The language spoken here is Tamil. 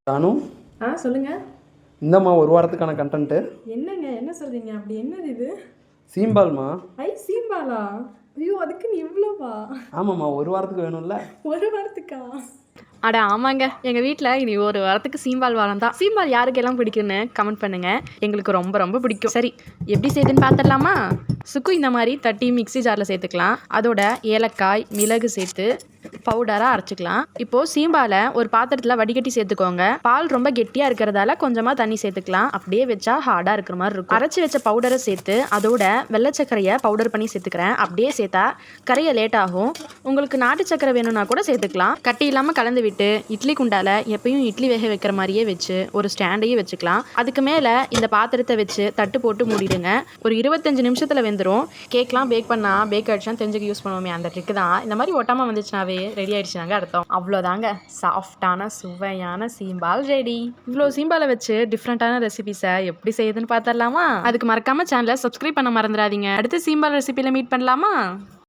தானு சொல்லுங்க. இந்தம்மா ஒரு வாரத்துக்கான கண்டென்ட்டு. என்னங்க என்ன சொல்றீங்க? அப்படி என்னது இது? சீம்பால்மா. சீம்பாலா? ஐயோ, அதுக்கு நீ இவ்வளோவா? ஆமாம்மா, ஒரு வாரத்துக்கு வேணும்ல. ஒரு வாரத்துக்கா? அட ஆமாங்க, எங்கள் வீட்டில் இனி ஒரு வாரத்துக்கு சீம்பால் வாரம் தான். சீம்பால் யாருக்கெல்லாம் பிடிக்குன்னு கமெண்ட் பண்ணுங்கள். எங்களுக்கு ரொம்ப ரொம்ப பிடிக்கும். சரி, எப்படி செய்யுதுன்னு பார்த்துடலாமா? சுக்கு இந்த மாதிரி தட்டி மிக்ஸி ஜாரில் சேர்த்துக்கலாம். அதோட ஏலக்காய் மிளகு சேர்த்து பவுடராக அரைச்சிக்கலாம். இப்போது சீம்பாலை ஒரு பாத்திரத்தில் வடிகட்டி சேர்த்துக்கோங்க. பால் ரொம்ப கெட்டியாக இருக்கிறதால கொஞ்சமாக தண்ணி சேர்த்துக்கலாம். அப்படியே வச்சா ஹார்டாக இருக்கிற மாதிரி இருக்கும். அரைச்சி வச்ச பவுடரை சேர்த்து அதோட வெள்ளை சர்க்கரையை பவுடர் பண்ணி சேர்த்துக்கிறேன். அப்படியே சேர்த்தா கரைய லேட் ஆகும். உங்களுக்கு நாட்டு சர்க்கரை வேணும்னா கூட சேர்த்துக்கலாம். கட்டி இல்லாமல் கலந்து விட்டு இட்லி குண்டால எப்பயும் இட்லி வேக வைக்கிற மாதிரியே வச்சு ஒரு ஸ்டாண்டையும் வச்சுக்கலாம். அதுக்கு மேலே இந்த பாத்திரத்தை வச்சு தட்டு போட்டு மூடிடுங்க. ஒரு 25 நிமிஷத்தில் வெந்துடும். கேக்லாம் பேக் பண்ணால் பேக் ஆகிடுச்சுன்னா தெரிஞ்சுக்க யூஸ் பண்ணுவோமே, அந்த ட்ரிக்கு தான். இந்த மாதிரி ஒட்டாமல் வந்துச்சுனாவே ரெடி ஆயிடுச்சுனாங்க அர்த்தம். அவ்வளோதாங்க, சாஃப்டான சுவையான சீம்பால் ரெடி. இவ்வளோ சீம்பாலை வச்சு டிஃப்ரெண்ட்டான ரெசிபிஸை எப்படி செய்யுதுன்னு பார்த்துடலாமா? அதுக்கு மறக்காம சேனலை சப்ஸ்கிரைப் பண்ண மறந்துடாதீங்க. அடுத்து சீம்பால் ரெசிபியில் மீட் பண்ணலாமா?